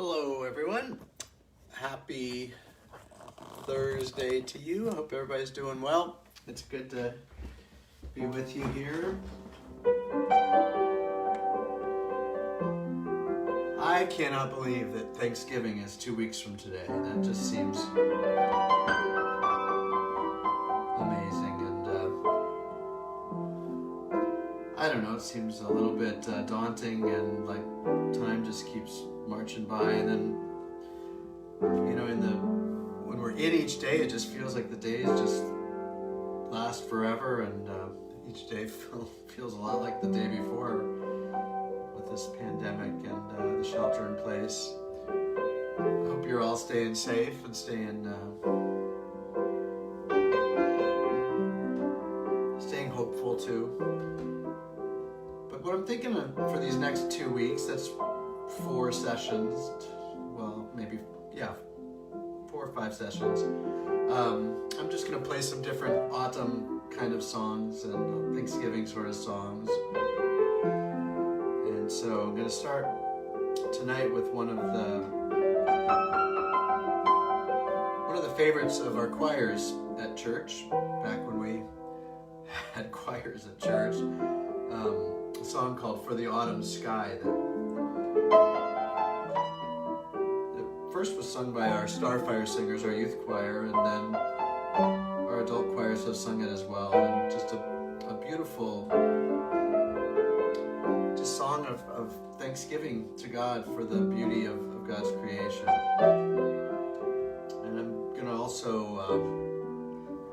Hello everyone, happy Thursday to you. I hope everybody's doing well. It's good to be with you here. I cannot believe that Thanksgiving is 2 weeks from today. That just seems amazing, and I don't know, it seems a little bit daunting, and like time just keeps marching by, and then when we're in each day, it just feels like the days just last forever, and each day feels a lot like the day before with this pandemic and the shelter in place. I hope you're all staying safe and staying hopeful too. But what I'm thinking of for these next 2 weeks, that's 4 sessions, well, maybe, 4 or 5 sessions. I'm just going to play some different autumn kind of songs and Thanksgiving sort of songs. And so I'm going to start tonight with one of the favorites of our choirs at church, back when we had choirs at church. A song called For the Autumn Sky that first was sung by our Starfire singers, our youth choir, and then our adult choirs have sung it as well. And just a beautiful just song of thanksgiving to God for the beauty of God's creation. And I'm going to also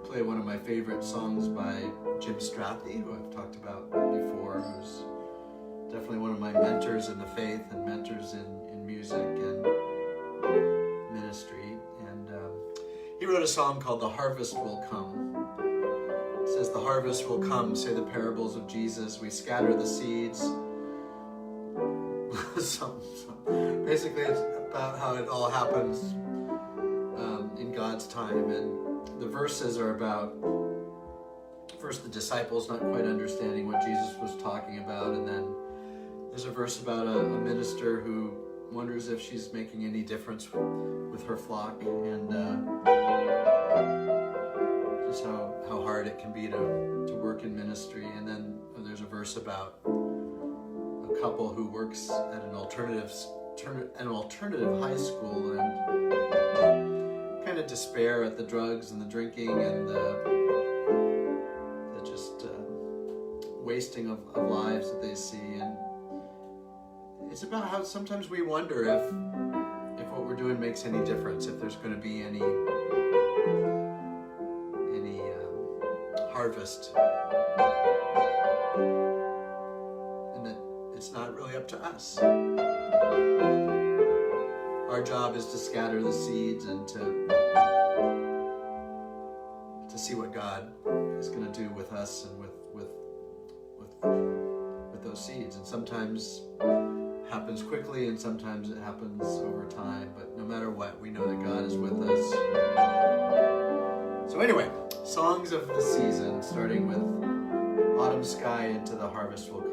play one of my favorite songs by Jim Strathy, who I've talked about before, who's definitely one of my mentors in the faith and mentors in music and ministry. And he wrote a song called The Harvest Will Come. It says, "The harvest will come, say the parables of Jesus. We scatter the seeds." Basically, it's about how it all happens in God's time. And the verses are about, first, the disciples not quite understanding what Jesus was talking about, and then there's a verse about a minister who wonders if she's making any difference with her flock, and just how hard it can be to work in ministry. And then there's a verse about a couple who works at an alternative high school and kind of despair at the drugs and the drinking and the just wasting of lives that they see. And it's about how sometimes we wonder if what we're doing makes any difference, if there's going to be any harvest, and that it's not really up to us. Our job is to scatter the seeds and to see what God is going to do with us and with those seeds. And sometimes happens quickly, and sometimes it happens over time, but no matter what, we know that God is with us. So anyway, songs of the season, starting with Autumn Sky into The Harvest Will Come.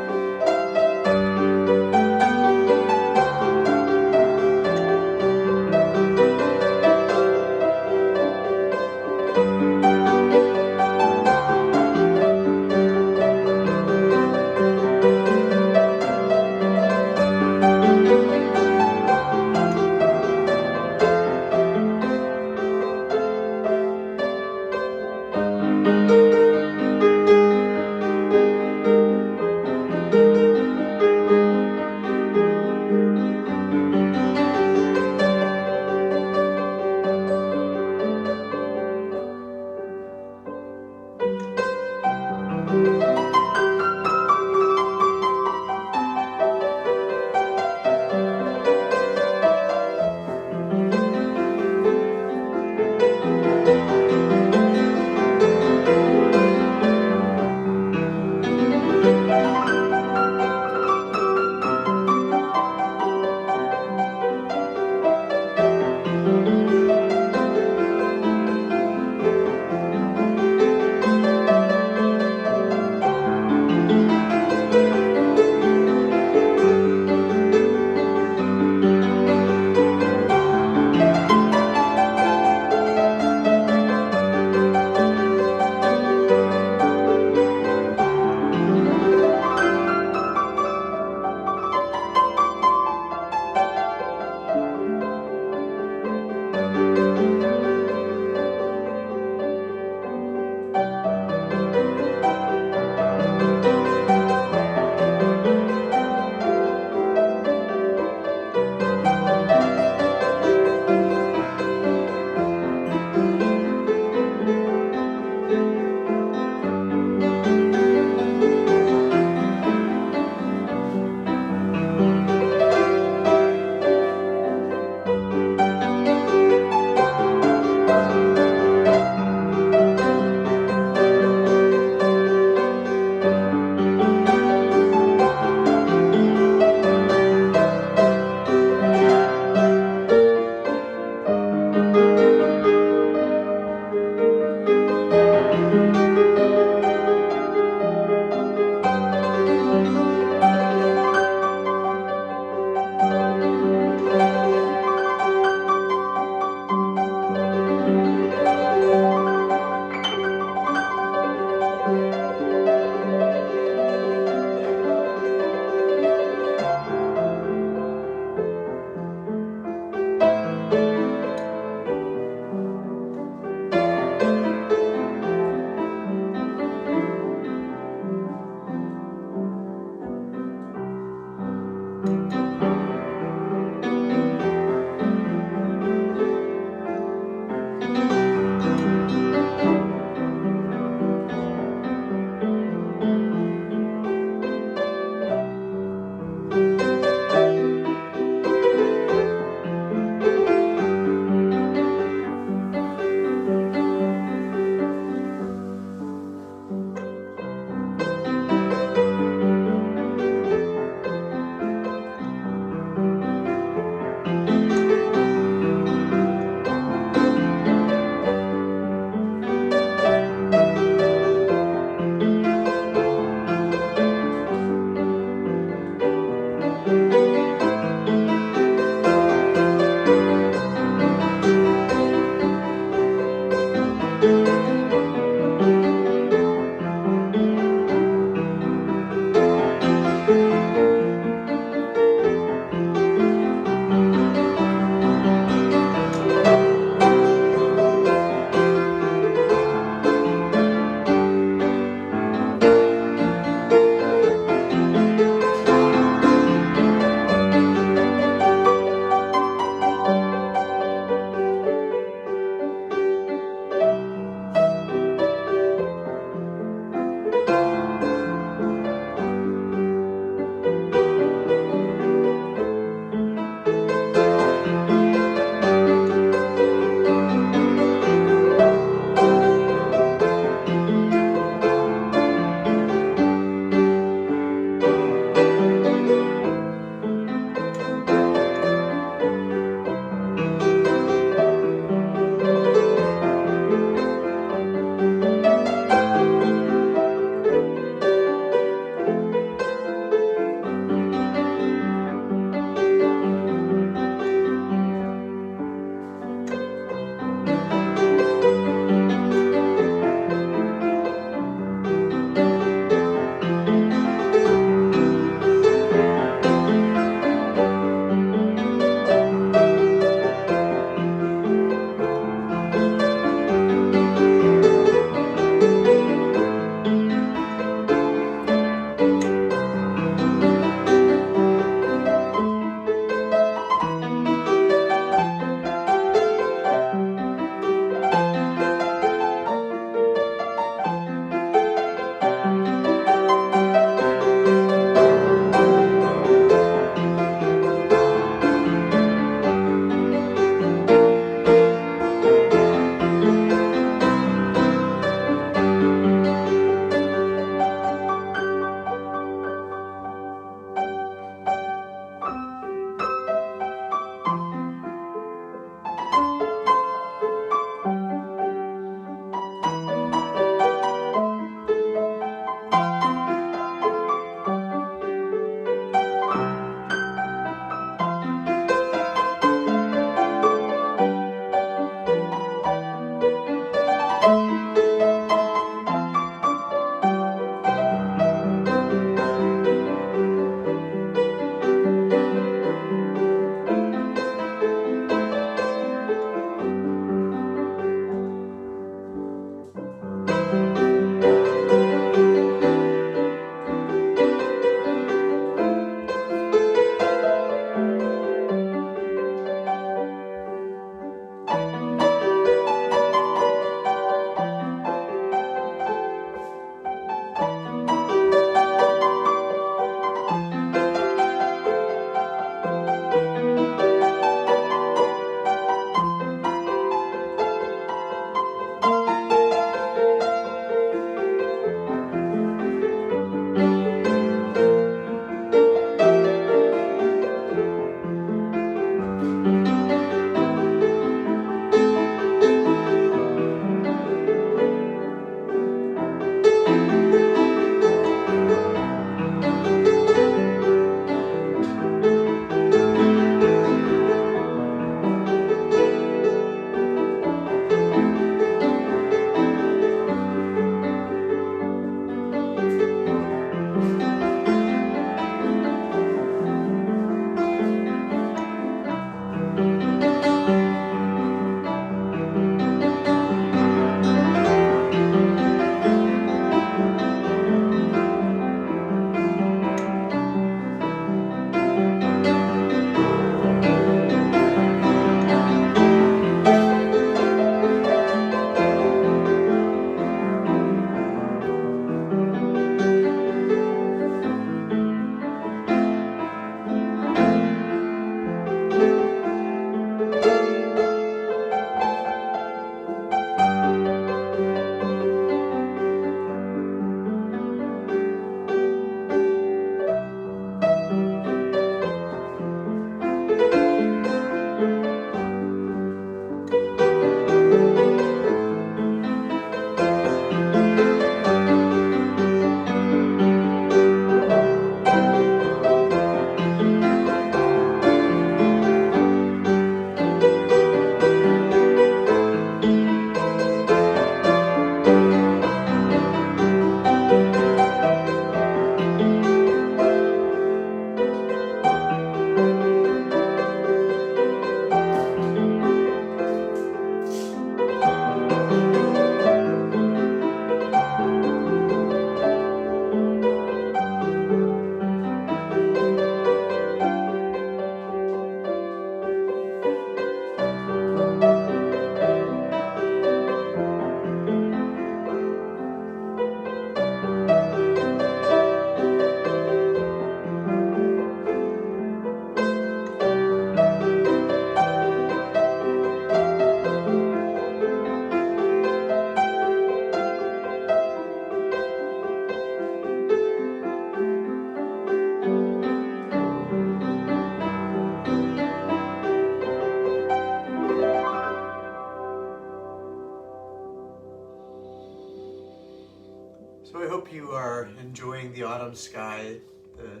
autumn sky, the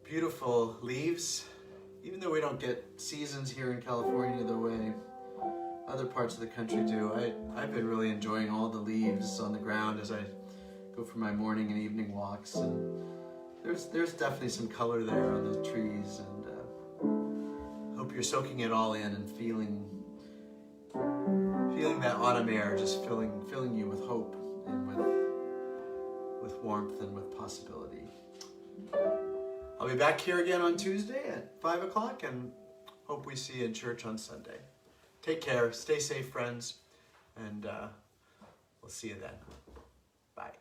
beautiful leaves. Even though we don't get seasons here in California the way other parts of the country do, I've been really enjoying all the leaves on the ground as I go for my morning and evening walks. And there's definitely some color there on the trees, and hope you're soaking it all in and feeling that autumn air just filling you with hope and with warmth and with possibility. I'll be back here again on Tuesday at 5 o'clock, and hope we see you in church on Sunday. Take care, stay safe, friends, and we'll see you then. Bye.